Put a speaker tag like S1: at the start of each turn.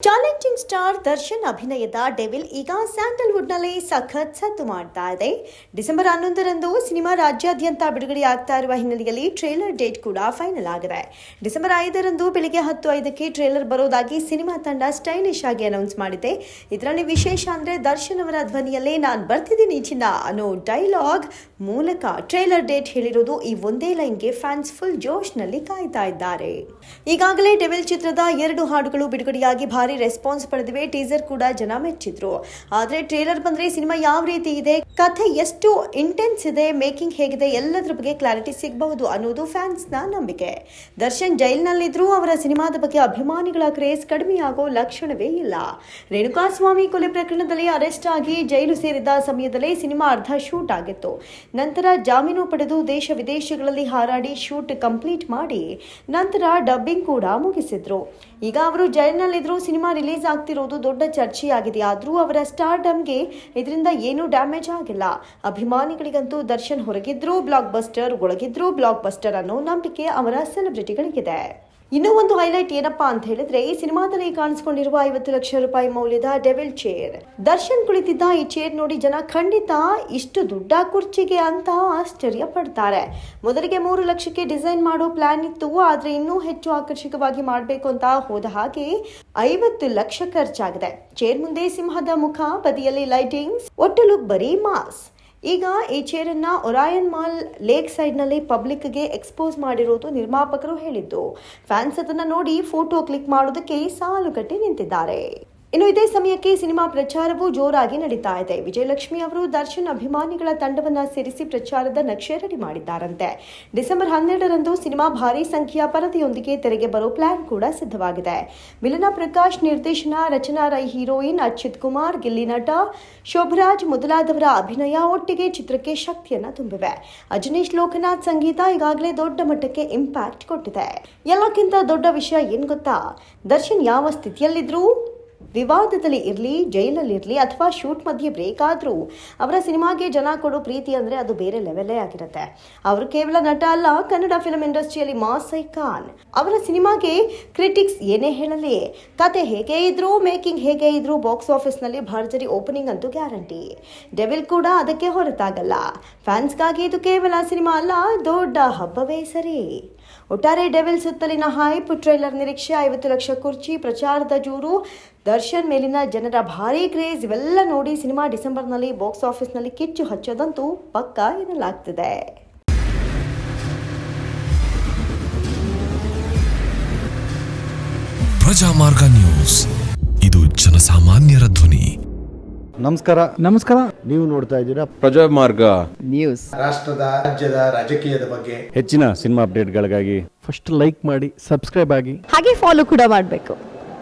S1: Challenging star Darshan ಅಭಿನಯದ devil ಈಗ ಸ್ಯಾಂಡಲ್ವುಡ್ನಲ್ಲಿ ಸಖತ್ ಸದ್ದು ಮಾಡ್ತಾ ಇದೆ. ಡಿಸೆಂಬರ್ 11ರಂದು ಸಿನಿಮಾ ರಾಜ್ಯಾದ್ಯಂತ ಬಿಡುಗಡೆಯಾಗ್ತಾ ಇರುವ ಹಿನ್ನೆಲೆಯಲ್ಲಿ ಟ್ರೇಲರ್ ಡೇಟ್ ಕೂಡ ಫೈನಲ್ ಆಗಿದೆ. ಡಿಸೆಂಬರ್ 5ರಂದು ಬೆಳಿಗ್ಗೆ 10:05ಕ್ಕೆ ಟ್ರೇಲರ್ ಬರೋದಾಗಿ ಸಿನಿಮಾ ತಂಡ ಸ್ಟೈಲಿಶ್ ಆಗಿ ಅನೌನ್ಸ್ ಮಾಡಿದೆ. ಇದರಲ್ಲಿ ವಿಶೇಷ ಅಂದ್ರೆ ದರ್ಶನ್ ಅವರ ಧ್ವನಿಯಲ್ಲೇ ನಾನ್ ಬರ್ತಿದ್ದೀನಿ ಚಿನ್ನ ಅನ್ನೋ ಡೈಲಾಗ್ ಮೂಲಕ ಟ್ರೇಲರ್ ಡೇಟ್ ಹೇಳಿರೋದು. ಈ ಒಂದೇ ಲೈನ್ಗೆ ಫ್ಯಾನ್ಸ್ ಫುಲ್ ಜೋಶ್ನಲ್ಲಿ ಕಾಯ್ತಾ ಇದ್ದಾರೆ. ಈಗಾಗಲೇ ಡೆವಿಲ್ ಚಿತ್ರದ 2 ಹಾಡುಗಳು ಬಿಡುಗಡೆಯಾಗಿ ಭಾರಿ ರೆಸ್ಪಾನ್ಸ್ ಪಡೆದಿವೆ. ಟೀಸರ್ ಕೂಡ ಜನ ಮೆಚ್ಚಿದ್ರು. ಆದ್ರೆ ಟ್ರೇಲರ್ ಬಂದ್ರೆ ಸಿನಿಮಾ ಯಾವ ರೀತಿ ಇದೆ, ಕಥೆ ಎಷ್ಟು ಇಂಟೆನ್ಸ್ ಇದೆ, ಮೇಕಿಂಗ್ ಹೇಗಿದೆ, ಎಲ್ಲದರ ಬಗ್ಗೆ ಕ್ಲಾರಿಟಿ ಸಿಗಬಹುದು ಅನ್ನೋದು ಫ್ಯಾನ್ಸ್ ನ ನಂಬಿಕೆ. ದರ್ಶನ್ ಜೈಲಿನಲ್ಲಿದ್ರು ಅವರ ಸಿನಿಮಾದ ಬಗ್ಗೆ ಅಭಿಮಾನಿಗಳ ಕ್ರೇಜ್ ಕಡಿಮೆಯಾಗೋ ಲಕ್ಷಣವೇ ಇಲ್ಲ. ರೇಣುಕಾಸ್ವಾಮಿ ಕೊಲೆ ಪ್ರಕರಣದಲ್ಲಿ ಅರೆಸ್ಟ್ ಆಗಿ ಜೈಲು ಸೇರಿದ್ದ ಸಮಯದಲ್ಲೇ ಸಿನಿಮಾ ಅರ್ಧ ಶೂಟ್ ಆಗಿತ್ತು. ನಂತರ ಜಾಮೀನು ಪಡೆದು ದೇಶ ವಿದೇಶಗಳಲ್ಲಿ ಹಾರಾಡಿ ಶೂಟ್ ಕಂಪ್ಲೀಟ್ ಮಾಡಿ ನಂತರ ಡಬ್ಬಿಂಗ್ ಕೂಡ ಮುಗಿಸಿದ್ರು. ಈಗ ಅವರು ಜೈಲಿನಲ್ಲಿದ್ರು. ಸಿನಿಮಾ ರಿಲೀಸ್ ಆಗ್ತಿರೋದು ದೊಡ್ಡ ಚರ್ಚೆಯಾಗಿದೆ. ಆದ್ರೂ ಅವರ ಸ್ಟಾರ್ಡಮ್ಗೆ ಇದರಿಂದ ಏನೂ ಡ್ಯಾಮೇಜ್ ಆಗಿಲ್ಲ. ಅಭಿಮಾನಿಗಳಿಗಂತೂ ದರ್ಶನ್ ಹೊರಗಿದ್ರು ಬ್ಲಾಕ್ ಬಸ್ಟರ್, ಒಳಗಿದ್ರು ಬ್ಲಾಕ್ ಬಸ್ಟರ್ ಅನ್ನೋ ನಂಬಿಕೆ ಅವರ ಸೆಲೆಬ್ರಿಟಿಗಳಿಗಿದೆ. ಇನ್ನೂ ಒಂದು ಹೈಲೈಟ್ ಏನಪ್ಪಾ ಅಂತ ಹೇಳಿದ್ರೆ, ಈ ಸಿನಿಮಾದಲ್ಲಿ ಕಾಣಿಸಿಕೊಂಡಿರುವ 50 ಲಕ್ಷ ರೂಪಾಯಿ ಮೌಲ್ಯದ ಡೆವಿಲ್ ಚೇರ್. ದರ್ಶನ್ ಕುಳಿತಿದ್ದ ಈ ಚೇರ್ ನೋಡಿ ಜನ ಖಂಡಿತ ಇಷ್ಟು ದೊಡ್ಡ ಕುರ್ಚಿಗೆ ಅಂತ ಆಶ್ಚರ್ಯ ಪಡ್ತಾರೆ. ಮೊದಲಿಗೆ 3 ಲಕ್ಷಕ್ಕೆ ಡಿಸೈನ್ ಮಾಡೋ ಪ್ಲಾನ್ ಇತ್ತು. ಆದ್ರೆ ಇನ್ನೂ ಹೆಚ್ಚು ಆಕರ್ಷಕವಾಗಿ ಮಾಡಬೇಕು ಅಂತ ಹೋದ ಹಾಗೆ 50 ಲಕ್ಷ ಖರ್ಚಾಗಿದೆ. ಚೇರ್ ಮುಂದೆ ಸಿಂಹದ ಮುಖ, ಬದಿಯಲ್ಲಿ ಲೈಟಿಂಗ್ಸ್, ಒಟ್ಟು ಲುಕ್ ಬರೀ ಮಾಸ್. ಈಗ ಈ ಚೇರ್ ಅನ್ನ ಒರಾಯನ್ ಮಾಲ್ ಲೇಕ್ ಸೈಡ್ ನಲ್ಲಿ ಪಬ್ಲಿಕ್ ಗೆ ಎಕ್ಸ್ಪೋಸ್ ಮಾಡಿರೋದು ನಿರ್ಮಾಪಕರು ಹೇಳಿದ್ದು. ಫ್ಯಾನ್ಸ್ ಅದನ್ನ ನೋಡಿ ಫೋಟೋ ಕ್ಲಿಕ್ ಮಾಡೋದಕ್ಕೆ ಸಾಲು ಕಟ್ಟಿ ನಿಂತಿದ್ದಾರೆ. ಇನ್ನು ಇದೇ ಸಮಯಕ್ಕೆ ಸಿನಿಮಾ ಪ್ರಚಾರವೂ ಜೋರಾಗಿ ನಡೀತಾ ಇದೆ. ವಿಜಯಲಕ್ಷ್ಮಿ ಅವರು ದರ್ಶನ್ ಅಭಿಮಾನಿಗಳ ತಂಡವನ್ನ ಸೇರಿಸಿ ಪ್ರಚಾರದ ನಕ್ಷೆ ರೆಡಿ ಮಾಡಿದ್ದಾರಂತೆ. ಡಿಸೆಂಬರ್ 12ರಂದು ಸಿನಿಮಾ ಭಾರಿ ಸಂಖ್ಯೆಯ ಪರದೆಯೊಂದಿಗೆ ತೆರೆಗೆ ಬರೋ ಪ್ಲಾನ್ ಕೂಡ ಸಿದ್ಧವಾಗಿದೆ. ಮಿಲನ ಪ್ರಕಾಶ್ ನಿರ್ದೇಶನ, ರಚನಾ ರೈ ಹೀರೋಯಿನ್, ಅಚ್ಯುತ್ ಕುಮಾರ್, ಗಿಲ್ಲಿ ನಟ, ಶೋಭರಾಜ್ ಮೊದಲಾದವರ ಅಭಿನಯ ಒಟ್ಟಿಗೆ ಚಿತ್ರಕ್ಕೆ ಶಕ್ತಿಯನ್ನ ತುಂಬಿವೆ. ಅಜನೀಶ್ ಲೋಕನಾಥ್ ಸಂಗೀತ ಈಗಾಗಲೇ ದೊಡ್ಡ ಮಟ್ಟಕ್ಕೆ ಇಂಪ್ಯಾಕ್ಟ್ ಕೊಟ್ಟಿದೆ. ಎಲ್ಲಕ್ಕಿಂತ ದೊಡ್ಡ ವಿಷಯ ಏನ್ ಗೊತ್ತಾ, ದರ್ಶನ್ ಯಾವ ಸ್ಥಿತಿಯಲ್ಲಿದ್ರು, ವಿವಾದದಲ್ಲಿ ಇರಲಿ, ಜೈಲಲ್ಲಿರಲಿ ಅಥವಾ ಶೂಟ್ ಮಧ್ಯೆ ಬ್ರೇಕ್ ಆದ್ರೂ ಅವರ ಸಿನಿಮಾಗೆ ಜನ ಕೊಡೋ ಪ್ರೀತಿ ಅಂದ್ರೆ ಅದು ಬೇರೆ ಲೆವೆಲ್ಲೇ ಆಗಿರುತ್ತೆ. ಅವರು ಕೇವಲ ನಟ ಅಲ್ಲ, ಕನ್ನಡ ಫಿಲ್ಮ್ ಇಂಡಸ್ಟ್ರಿಯಲ್ಲಿ ಮಾಸ್ ಐಕಾನ್. ಅವರ ಸಿನಿಮಾಗೆ ಕ್ರಿಟಿಕ್ಸ್ ಏನೇ ಹೇಳಲಿ, ಕತೆ ಹೇಗೆ ಇದ್ರು, ಮೇಕಿಂಗ್ ಹೇಗೆ ಇದ್ರು, ಬಾಕ್ಸ್ ಆಫೀಸ್ ನಲ್ಲಿ ಭರ್ಜರಿ ಓಪನಿಂಗ್ ಅಂತೂ ಗ್ಯಾರಂಟಿ. ಡೆವಿಲ್ ಕೂಡ ಅದಕ್ಕೆ ಹೊರತಾಗಲ್ಲ. ಫ್ಯಾನ್ಸ್ಗಾಗಿ ಇದು ಕೇವಲ ಸಿನಿಮಾ ಅಲ್ಲ, ದೊಡ್ಡ ಹಬ್ಬವೇ ಸರಿ. ಒಟ್ಟಾರೆ ಡೆವಿಲ್ ಸುತ್ತಲಿನ ಹೈಪ್, ಟ್ರೇಲರ್ ನಿರೀಕ್ಷೆ, 50 ಲಕ್ಷ ಕುರ್ಚಿ, ಪ್ರಚಾರದ ಜೋರು, ದರ್ಶನ್ ಮೇಲಿನ ಜನರ ಭಾರೀ ಕ್ರೇಜ್ ಇವೆಲ್ಲ ನೋಡಿ ಸಿನಿಮಾ ಡಿಸೆಂಬರ್ನಲ್ಲಿ ಬಾಕ್ಸ್ ಆಫೀಸ್ನಲ್ಲಿ ಕಿಚ್ಚು ಹಚ್ಚೋದಂತೂ ಪಕ್ಕಾ ಎನ್ನಲಾಗ್ತಿದೆ.
S2: ಪ್ರಜಾಮಾರ್ಗ ನ್ಯೂಸ್, ಇದು ಜನಸಾಮಾನ್ಯರ ಧ್ವನಿ.
S3: ನಮಸ್ಕಾರ.
S4: ನೀವು ನೋಡ್ತಾ ಇದ್ದೀರಾ
S3: ಪ್ರಜಾಮಾರ್ಗ
S5: ನ್ಯೂಸ್.
S4: ರಾಷ್ಟ್ರದ, ರಾಜ್ಯದ, ರಾಜಕೀಯದ ಬಗ್ಗೆ
S3: ಹೆಚ್ಚಿನ ಸಿನಿಮಾ ಅಪ್ಡೇಟ್ಗಳಿಗಾಗಿ
S5: ಫಸ್ಟ್ ಲೈಕ್ ಮಾಡಿ, ಸಬ್ಸ್ಕ್ರೈಬ್ ಆಗಿ, ಹಾಗೆ ಫಾಲೋ ಕೂಡ ಮಾಡಬೇಕು.